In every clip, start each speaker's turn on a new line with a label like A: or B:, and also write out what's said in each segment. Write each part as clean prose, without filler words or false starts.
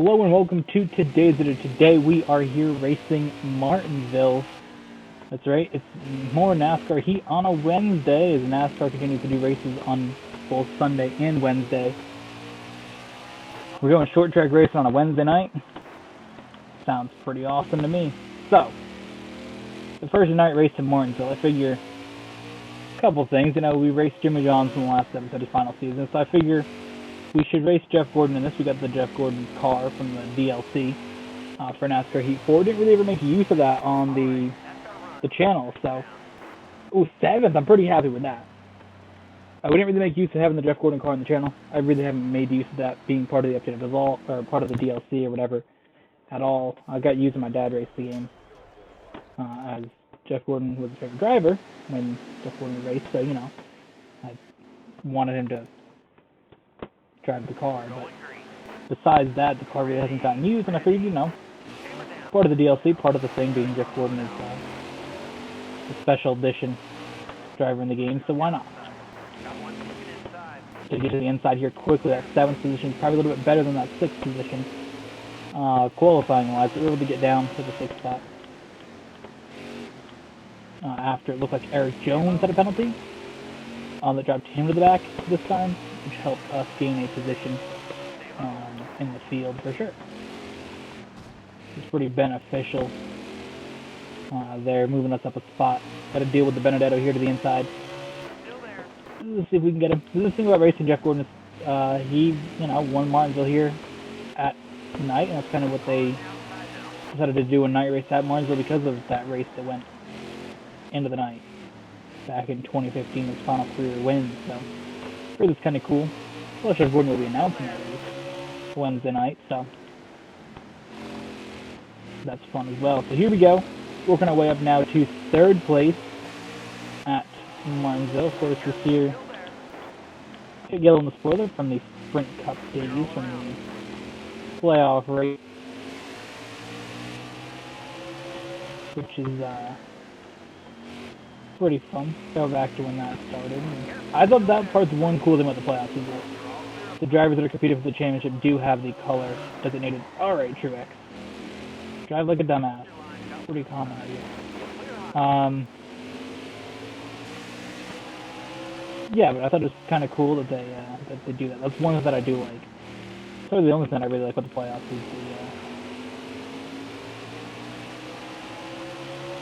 A: Hello and welcome to today's video. Today we are here racing Martinsville. That's right, it's more NASCAR heat on a Wednesday as NASCAR continues to do races on both Sunday and Wednesday. We're going short track racing on a Wednesday night. Sounds pretty awesome to me. So, the first night race in Martinsville, I figure a couple things. You know, we raced Jimmy Johnson in the last episode of his final season, so I figure we should race Jeff Gordon in this. We got the Jeff Gordon car from the DLC for NASCAR Heat 4. Didn't really ever make use of that on the channel, so... Ooh, 7th, I'm pretty happy with that. We didn't really make use of having the Jeff Gordon car on the channel. I really haven't made use of that being part of the update at all, or part of the DLC or whatever at all. I got using my dad raced the game as Jeff Gordon was a favorite driver when Jeff Gordon raced, so, you know, I wanted him to drive the car, but besides that, the car really hasn't gotten used, and I figured, you know, part of the DLC, part of the thing being Jeff Gordon is a special edition driver in the game, so why not? To get to the inside here quickly, that 7th position is probably a little bit better than that 6th position, qualifying-wise, but we were able to get down to the 6th spot. After it looked like Eric Jones had a penalty that dropped him to the back this time, which helped us gain a position in the field for sure. It's pretty beneficial there, moving us up a spot. Got to deal with the Benedetto here to the inside. Let's see if we can get him. The thing about racing Jeff Gordon is he, you know, won Martinsville here at night, and that's kind of what they decided to do, a night race at Martinsville because of that race that went into the night back in 2015, his final career win. So I heard it's kind of cool. Well, Jeff Gordon will be announcing that race Wednesday night, so that's fun as well. So here we go, working our way up now to 3rd place at Martinsville. Of course, this year, yellow in the spoiler from the Sprint Cup days, from the playoff race, which is pretty fun. Go back to when that started. I thought that part's one cool thing about the playoffs is that the drivers that are competing for the championship do have the color designated. Alright, Truex. Drive like a dumbass. Pretty common idea. Yeah, but I thought it was kind of cool that they do that. That's one that I do like. Probably the only thing I really like about the playoffs is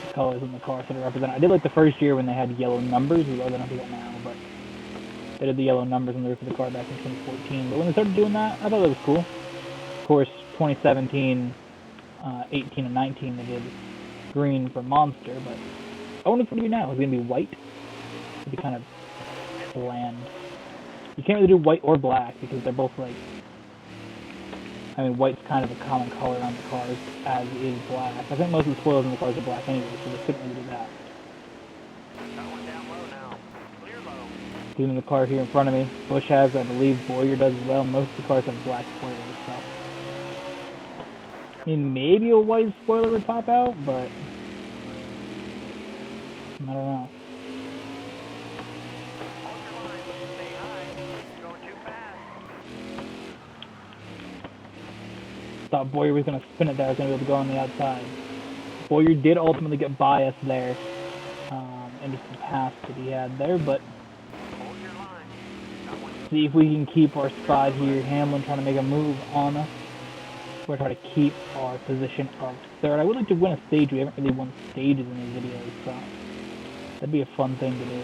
A: the colors in the cars that are represented. I did like the first year when they had yellow numbers. We don't do that now, but they did the yellow numbers on the roof of the car back in 2014. But when they started doing that, I thought that was cool. Of course, 2017, 18, and 19 they did green for Monster, but I wonder if it's going to be now. It's going to be white. It'll be kind of bland. You can't really do white or black because they're both like, I mean, white's kind of a common color on the cars, as is black. I think most of the spoilers in the cars are black anyway, so they couldn't really do that. Even the car here in front of me, Bush has, I believe Boyer does as well. Most of the cars have black spoilers, so I mean, maybe a white spoiler would pop out, but I don't know. Thought Boyer was going to spin it there. I was going to be able to go on the outside. Boyer did ultimately get biased there, and just the pass that he had there, but see if we can keep our spot here. Hamlin trying to make a move on us. We're trying to keep our position of 3rd. I would like to win a stage. We haven't really won stages in these videos, so that'd be a fun thing to do.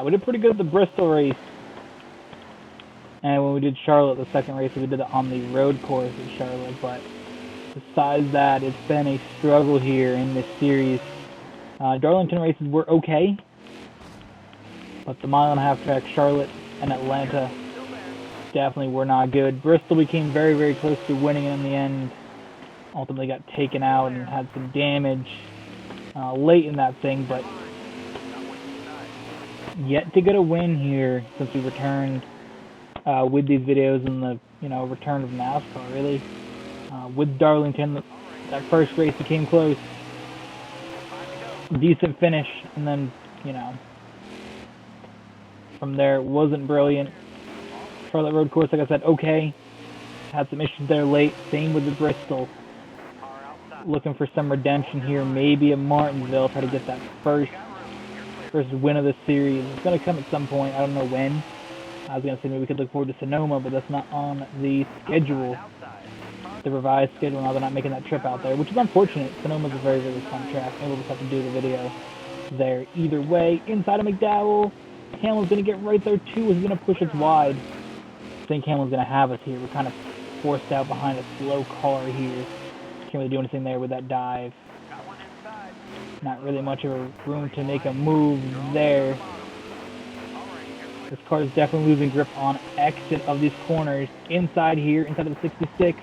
A: We did pretty good at the Bristol race. And when we did Charlotte, the 2nd race, we did it on the road course at Charlotte, but besides that, it's been a struggle here in this series. Darlington races were okay, but the mile-and-a-half track, Charlotte and Atlanta, definitely were not good. Bristol became very, very close to winning in the end. Ultimately got taken out and had some damage late in that thing, but yet to get a win here since we returned with these videos and the, you know, return of NASCAR, really. With Darlington, that first race became close. Decent finish, and then, you know, from there it wasn't brilliant. Charlotte road course, like I said, okay. Had some issues there late. Same with the Bristol. Looking for some redemption here. Maybe a Martinsville. Try to get that first win of the series. It's going to come at some point. I don't know when. I was going to say maybe we could look forward to Sonoma, but that's not on the schedule. The revised schedule. Now they're not making that trip out there, which is unfortunate. Sonoma's a very, very fun track. Maybe we'll just have to do the video there. Either way, inside of McDowell. Hamlin's going to get right there too. He's going to push us wide. I think Hamlin's going to have us here. We're kind of forced out behind a slow car here. Can't really do anything there with that dive. Not really much of a room to make a move there. This car is definitely losing grip on exit of these corners. Inside here, inside of the 66.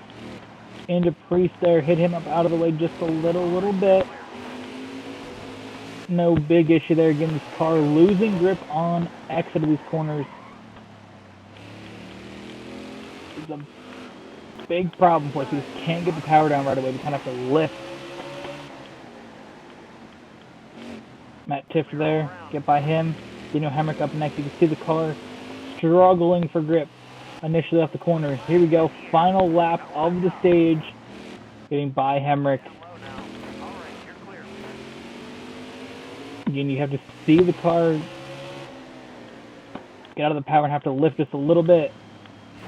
A: Into Priest there. Hit him up out of the way just a little bit. No big issue there. Again, this car losing grip on exit of these corners. It's a big problem for us. We just can't get the power down right away. We kind of have to lift. Matt Tiff there. Get by him. Daniel Hemrick up next. You can see the car struggling for grip initially off the corner. Here we go. Final lap of the stage. Getting by Hemrick. Again, you have to see the car get out of the power and have to lift just a little bit.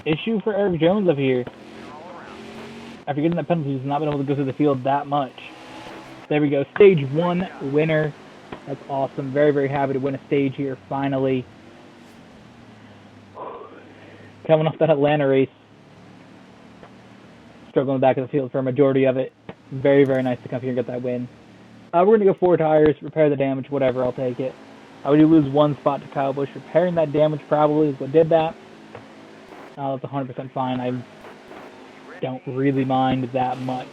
A: Issue for Eric Jones up here. After getting that penalty, he's not been able to go through the field that much. There we go. Stage 1 winner. That's awesome. Very, very happy to win a stage here, finally. Coming off that Atlanta race. Struggling in the back of the field for a majority of it. Very, very nice to come here and get that win. We're going to go 4 tires, repair the damage, whatever, I'll take it. We do lose 1 spot to Kyle Busch. Repairing that damage probably is what did that. That's 100% fine. I don't really mind that much.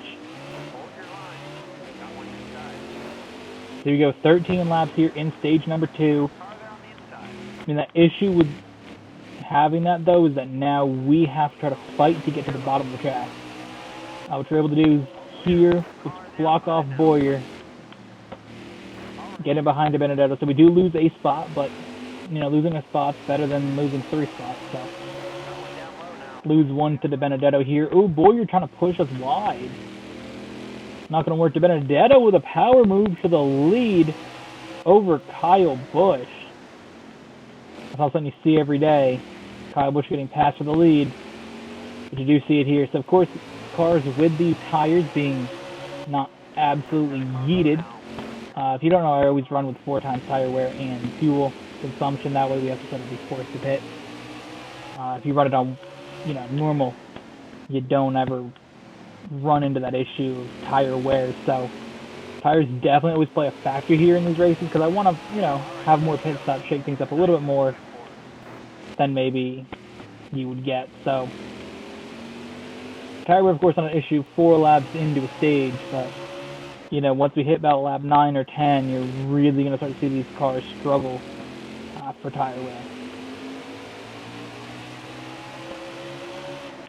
A: Here we go, 13 laps here in stage number 2. I mean, the issue with having that, though, is that now we have to try to fight to get to the bottom of the track. What we're able to do is here, let's block off Boyer. Get it behind De Benedetto. So we do lose a spot, but, you know, losing a spot's better than losing 3 spots, so. Lose 1 to De Benedetto here. Oh, Boyer trying to push us wide. Not going to work. De Benedetto with a power move to the lead over Kyle Busch. That's not something you see every day. Kyle Busch getting passed for the lead. But you do see it here. So, of course, cars with these tires being not absolutely yeeted. If you don't know, I always run with 4 times tire wear and fuel consumption. That way we have to sort of be forced to pit. If you run it on, you know, normal, you don't ever run into that issue of tire wear. So tires definitely always play a factor here in these races because I want to, you know, have more pit stops, shake things up a little bit more than maybe you would get. So tire wear, of course, not an issue 4 laps into a stage, but you know, once we hit about lap 9 or 10, you're really going to start to see these cars struggle for tire wear.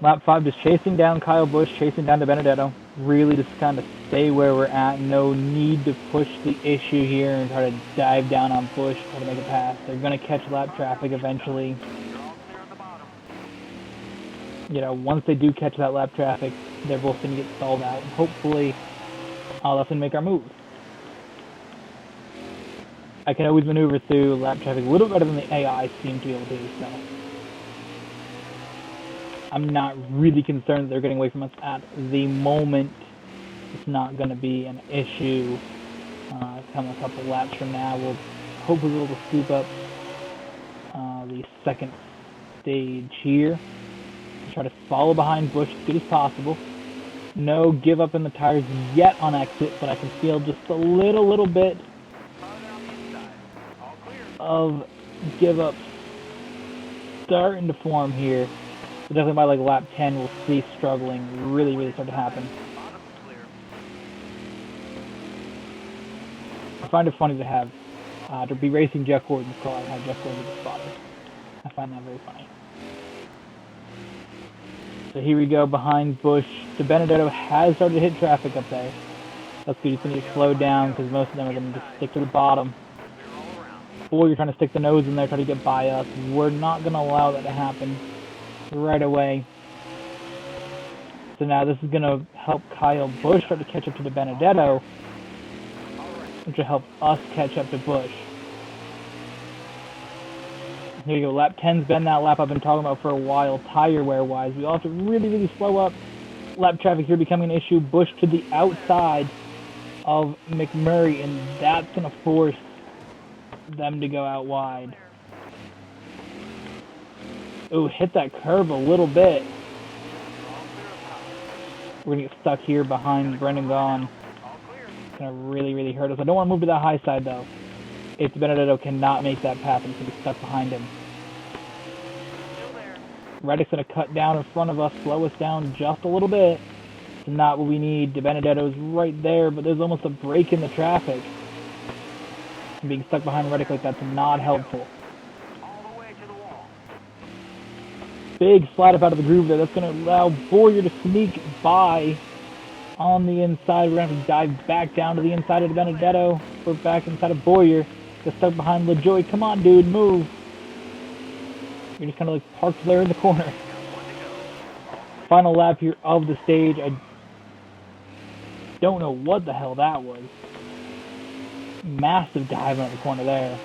A: Lap 5, just chasing down Kyle Busch, chasing down De Benedetto. Really just kind of stay where we're at. No need to push the issue here and try to dive down on Busch, try to make a pass. They're going to catch lap traffic eventually. You know, once they do catch that lap traffic, they're both going to get stalled out. And hopefully, I'll have to make our move. I can always maneuver through lap traffic a little better than the AI seem to be able to do, so I'm not really concerned that they're getting away from us at the moment. It's not going to be an issue. Come a couple laps from now, we'll hopefully be able to scoop up the second stage here. Try to follow behind Busch as good as possible. No give up in the tires yet on exit, but I can feel just a little bit of give up starting to form here. So definitely by like lap 10, we'll see struggling really start to happen. I find it funny to have to be racing Jeff Gordon's car and have Jeff Gordon as a spotter. I find that very funny. So here we go behind Busch. De Benedetto has started to hit traffic up there. That's good. He's going to get slowed down because most of them are going to just stick to the bottom. Or you're trying to stick the nose in there, try to get by us. We're not going to allow that to happen right away. So now this is going to help Kyle Busch start to catch up to the Benedetto, which will help us catch up to Busch. Here you go, lap 10's been that lap I've been talking about for a while, tire wear wise. We all have to really, really slow up. Lap traffic here becoming an issue. Busch to the outside of McMurray, and that's going to force them to go out wide. Ooh, hit that curve a little bit. We're going to get stuck here behind Brendan Gaughan. It's going to really, really hurt us. I don't want to move to that high side, though. If Benedetto cannot make that pass, I'm going to be stuck behind him. Reddick's going to cut down in front of us, slow us down just a little bit. It's not what we need. Benedetto's right there, but there's almost a break in the traffic. And being stuck behind Reddick like that's not helpful. Big slide up out of the groove there. That's going to allow Bowyer to sneak by on the inside. We're going to have to dive back down to the inside of Benedetto. We're back inside of Bowyer. Get stuck behind LaJoy. Come on, dude, move. You're just kind of like parked there in the corner. Final lap here of the stage. I don't know what the hell that was. Massive dive on the corner there.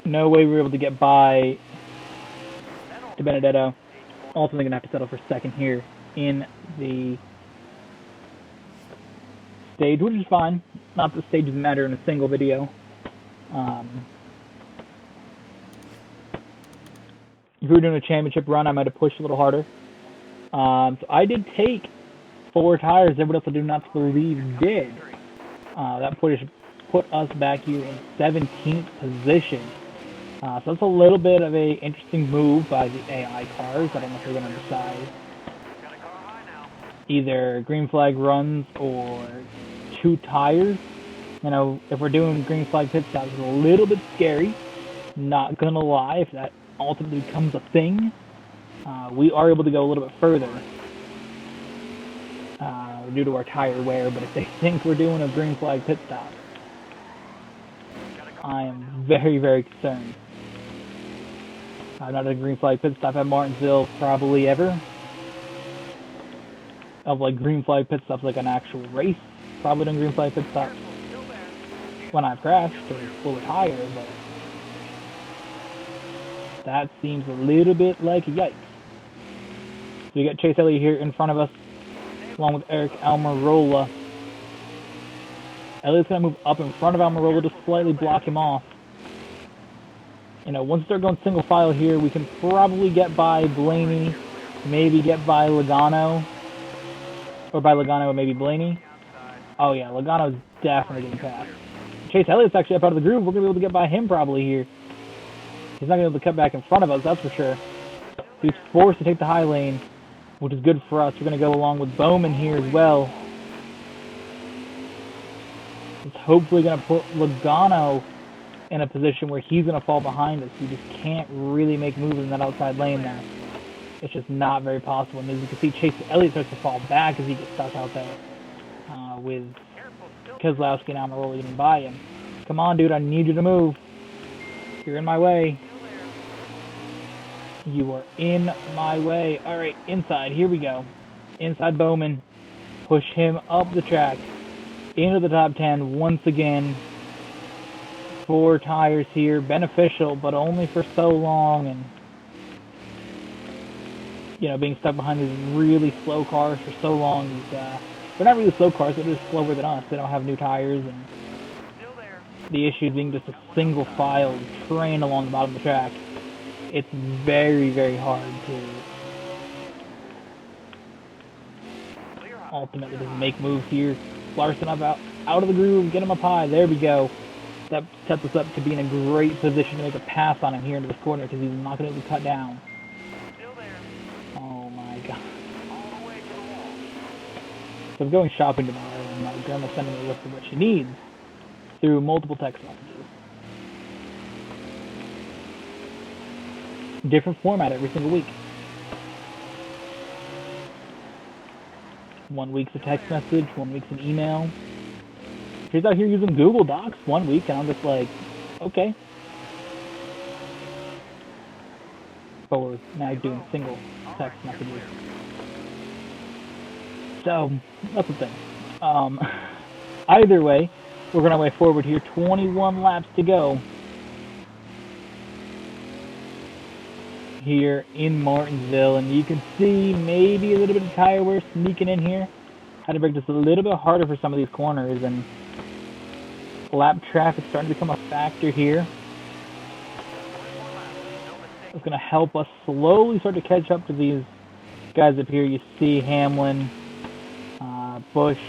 A: No way we were able to get by to Benedetto. Ultimately going to have to settle for second here in the stage, which is fine. Not that stages matter in a single video. If we were doing a championship run, I might have pushed a little harder. So I did take 4 tires. Everybody else I do not believe did. That put us back here in 17th position. So that's a little bit of a interesting move by the AI cars. I don't know if they're going to decide either green flag runs or 2 tires. You know, if we're doing green flag pit stops, it's a little bit scary. Not going to lie, if that ultimately becomes a thing. We are able to go a little bit further due to our tire wear, but if they think we're doing a green flag pit stop, I am very, very concerned. I've not done a green flag pit stop at Martinsville probably ever. Of like green flag pit stops like an actual race. Probably done green flag pit stops when I've crashed or full of tire, but that seems a little bit like a yikes. So we got Chase Elliott here in front of us, along with Eric Almirola. Elliott's going to move up in front of Almirola to slightly block him off. You know, once we start going single file here, we can probably get by Blaney, maybe get by Logano, or by Logano or maybe Blaney. Oh yeah, Logano's definitely getting past. Chase Elliott's actually up out of the groove. We're going to be able to get by him probably here. He's not going to be able to cut back in front of us, that's for sure. He's forced to take the high lane, which is good for us. We're going to go along with Bowman here as well. It's hopefully going to put Logano in a position where he's going to fall behind us. We just can't really make moves in that outside lane there. It's just not very possible. And as you can see, Chase Elliott starts to fall back as he gets stuck out there with Keselowski and Almirola getting by him. Come on, dude, I need you to move. You're in my way. You are in my way. All right, inside. Here we go. Inside Bowman. Push him up the track. Into the top 10 once again. 4 tires here. Beneficial, but only for so long. And, you know, being stuck behind these really slow cars for so long is, they're not really slow cars, they're just slower than us. They don't have new tires, and the issue being just a single file train along the bottom of the track. It's very, very hard to ultimately just make moves here. Larson up out of the groove, get him up high. There we go. That sets us up to be in a great position to make a pass on him here into this corner because he's not going to be able to cut down. Oh my god. So I'm going shopping tomorrow, and my grandma's sending me a list of what she needs through multiple text messages. Different format every single week. 1 week's a text message, 1 week's an email. She's out here using Google Docs 1 week, and I'm just like, okay. forward. Now he's doing single text messages. So, that's the thing. Either way, we're going to way forward here. 21 laps to go here in Martinsville. And you can see maybe a little bit of tire wear sneaking in here. Had to brake just a little bit harder for some of these corners. And lap traffic starting to become a factor here. It's going to help us slowly start to catch up to these guys up here. You see Hamlin, Bush,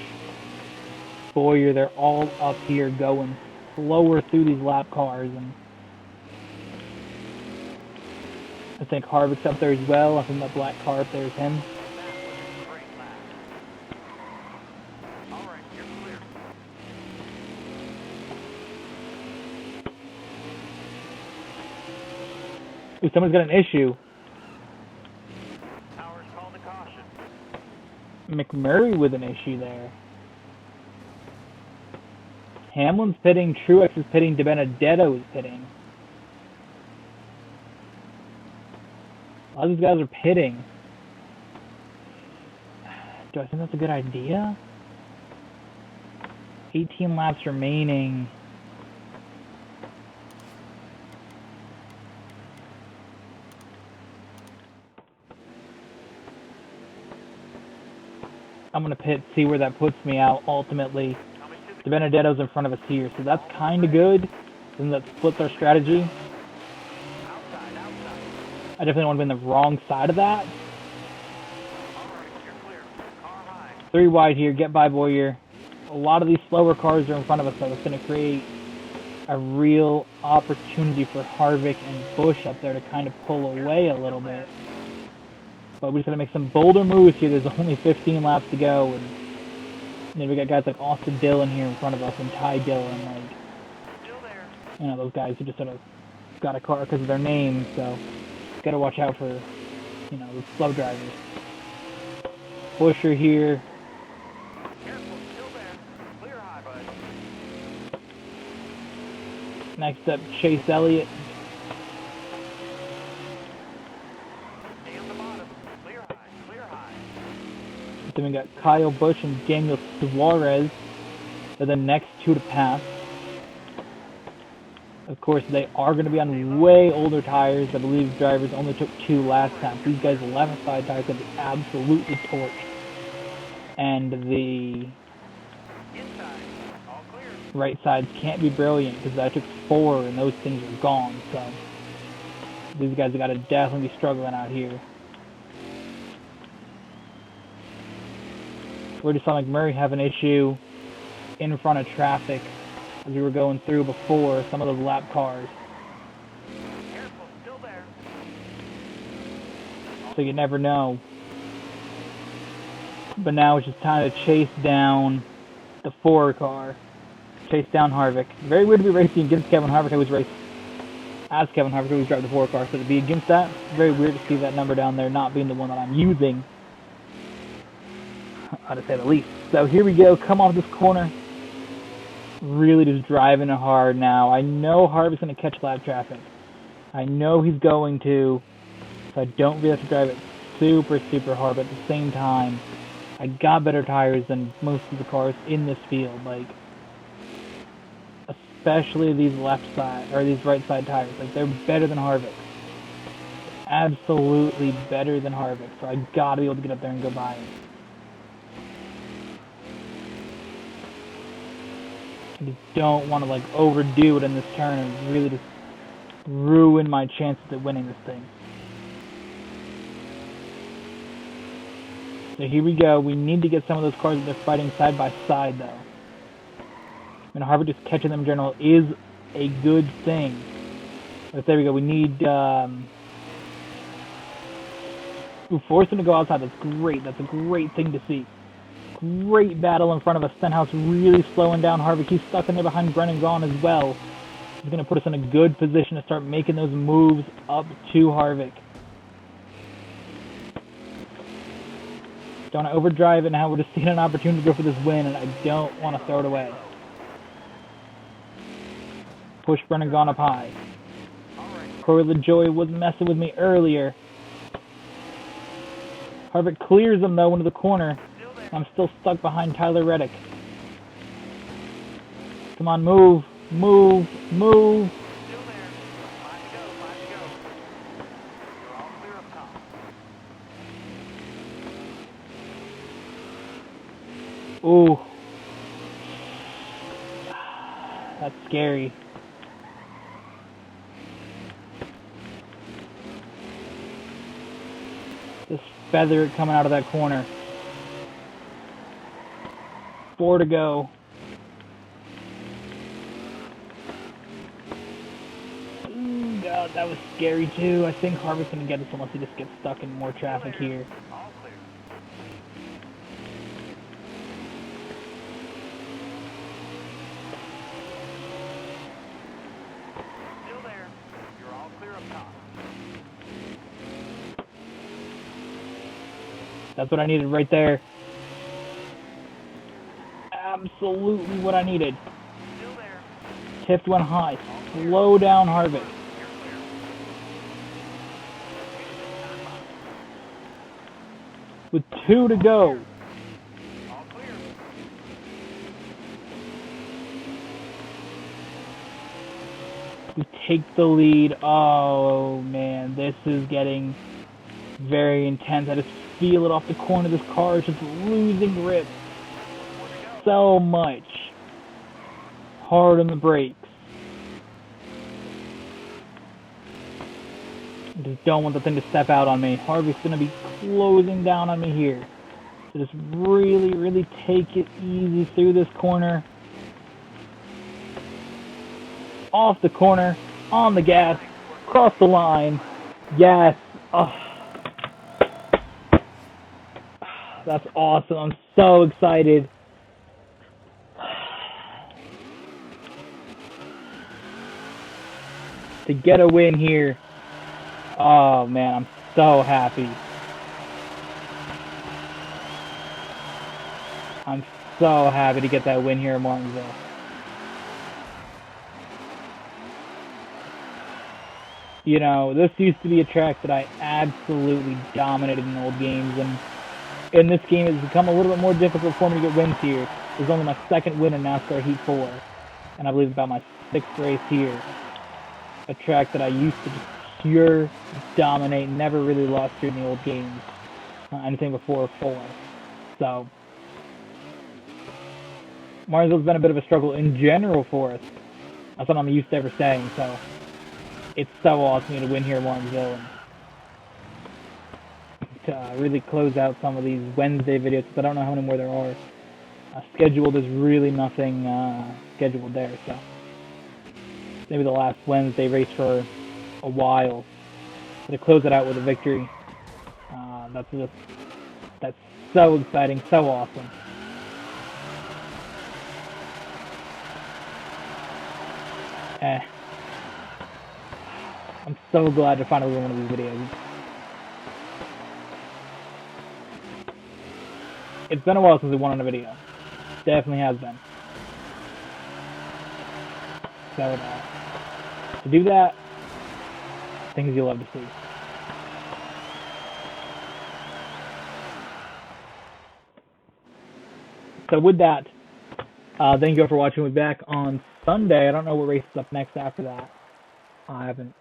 A: Boyer, they're all up here going slower through these lap cars. And I think Harvick's up there as well. I think that black car up there is him. Ooh, someone's got an issue. McMurray with an issue there. Hamlin's pitting, Truex is pitting, DiBenedetto is pitting. A lot of these guys are pitting. Do I think that's a good idea? 18 laps remaining. I'm going to pit, see where that puts me out ultimately. DiBenedetto's in front of us here, so that's kind of good. Then that splits our strategy. I definitely want to be on the wrong side of that. 3 wide here, get by Boyer. A lot of these slower cars are in front of us, so it's going to create a real opportunity for Harvick and Bush up there to kind of pull away a little bit. But we just got to make some bolder moves here. There's only 15 laps to go, and then we got guys like Austin Dillon here in front of us and Ty Dillon, like, you know, those guys who just sort of got a car because of their name. So got to watch out for, you know, the slow drivers. Busher here. Next up, Chase Elliott. Then we got Kyle Busch and Daniel Suarez. They're the next two to pass. Of course, they are going to be on way older tires. I believe drivers only took 2 last time. These guys' 11th side tires going to be absolutely torched. And the right sides can't be brilliant because I took 4 and those things are gone. So these guys have got to definitely be struggling out here. We just saw McMurray have an issue in front of traffic as we were going through before some of those lap cars. So you never know. But now it's just time to chase down the 4 car. Chase down Harvick. Very weird to be racing against Kevin Harvick. I was racing as Kevin Harvick, who was driving the 4 car. So to be against that, very weird to see that number down there not being the one that I'm using, to say the least. So here we go, come off this corner. Really just driving it hard now. I know Harvick's going to catch lap traffic. I know he's going to, so I don't really have to drive it super, super hard. But at the same time, I got better tires than most of the cars in this field. Like, especially these left side, or these right side tires. Like, they're better than Harvick. Absolutely better than Harvick. So I got to be able to get up there and go by him. I just don't want to like overdo it in this turn and really just ruin my chances at winning this thing. So here we go. We need to get some of those cars that they're fighting side by side though. I mean, Harvick just catching them in general is a good thing. But there we go. We need force him to go outside. That's great. That's a great thing to see. Great battle in front of us. Stenhouse really slowing down Harvick. He's stuck in there behind Brennan Gaughan as well. He's going to put us in a good position to start making those moves up to Harvick. Don't want to overdrive it now. We're just seeing an opportunity to go for this win, and I don't want to throw it away. Push Brennan Gaughan up high. Corey LaJoy was messing with me earlier. Harvick clears him though into the corner. I'm still stuck behind Tyler Reddick. Come on, move, move, move.
B: Still there. 5 to go, 5 to go. You're all clear up top.
A: Ooh. That's scary. Just feather it coming out of that corner. 4 to go. Ooh, God, that was scary too. I think Harvick's gonna get us unless he just gets stuck in more traffic here.
B: All clear. Still there. You're all clear up top.
A: That's what I needed right there. Absolutely what I needed.
B: Still there.
A: Tipped one high. Slow down Harvick.
B: You're clear.
A: With 2 to go.
B: All clear.
A: We take the lead. Oh man, this is getting very intense. I just feel it off the corner. This car is just losing grip so much. Hard on the brakes. I just don't want the thing to step out on me. Harvick's going to be closing down on me here. So just really, really take it easy through this corner. Off the corner, on the gas, across the line. Yes. Oh. That's awesome. I'm so excited. To get a win here. Oh man, I'm so happy. I'm so happy to get that win here in Martinsville. You know, this used to be a track that I absolutely dominated in old games, and in this game it's become a little bit more difficult for me to get wins here. It was only my 2nd win in NASCAR Heat 4, and I believe about my 6th race here. A track that I used to just pure dominate, never really lost here in the old games. Anything before 4. So, Martinsville's been a bit of a struggle in general for us. That's what I'm used to ever saying, so it's so awesome to win here in Martinsville and to really close out some of these Wednesday videos, because I don't know how many more there are. Scheduled, there's really nothing scheduled there, so maybe the last Wednesday race for a while. But to close it out with a victory, that's so exciting, so awesome. I'm so glad to finally win one of these videos. It's been a while since we won on a video. Definitely has been. So to do that, things you'll love to see. So with that, thank you all for watching. We'll be back on Sunday. I don't know what race is up next after that. I haven't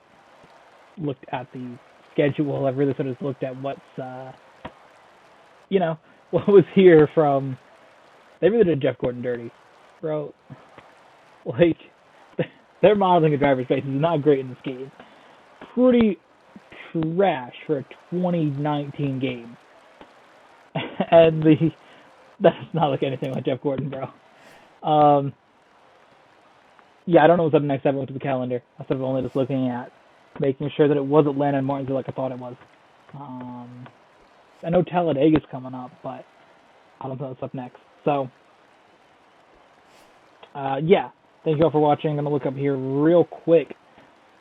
A: looked at the schedule. I've really sort of looked at what's, what was here from. They really did Jeff Gordon dirty, bro. Like, their modeling of driver's faces is not great in this game. Pretty trash for a 2019 game. And that does not look anything like Jeff Gordon, bro. Yeah, I don't know what's up next. I haven't looked at the calendar. I started only just looking at making sure that it was Atlanta and Martinsville like I thought it was. I know Talladega's coming up, but I don't know what's up next. So, yeah. Thank you all for watching. I'm going to look up here real quick.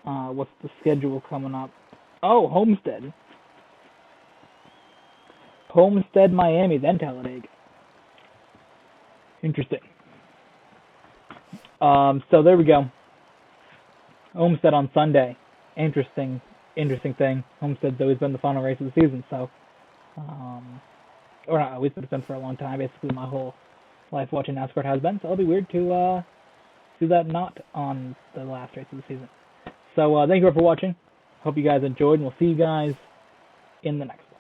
A: What's the schedule coming up? Oh, Homestead. Homestead, Miami, then Talladega. Interesting. So there we go. Homestead on Sunday. interesting thing. Homestead's always been the final race of the season, so or not always, but it's been for a long time. Basically, my whole life watching NASCAR has been. So it'll be weird to see that not on the last race of the season. So thank you all for watching. Hope you guys enjoyed, and we'll see you guys in the next one.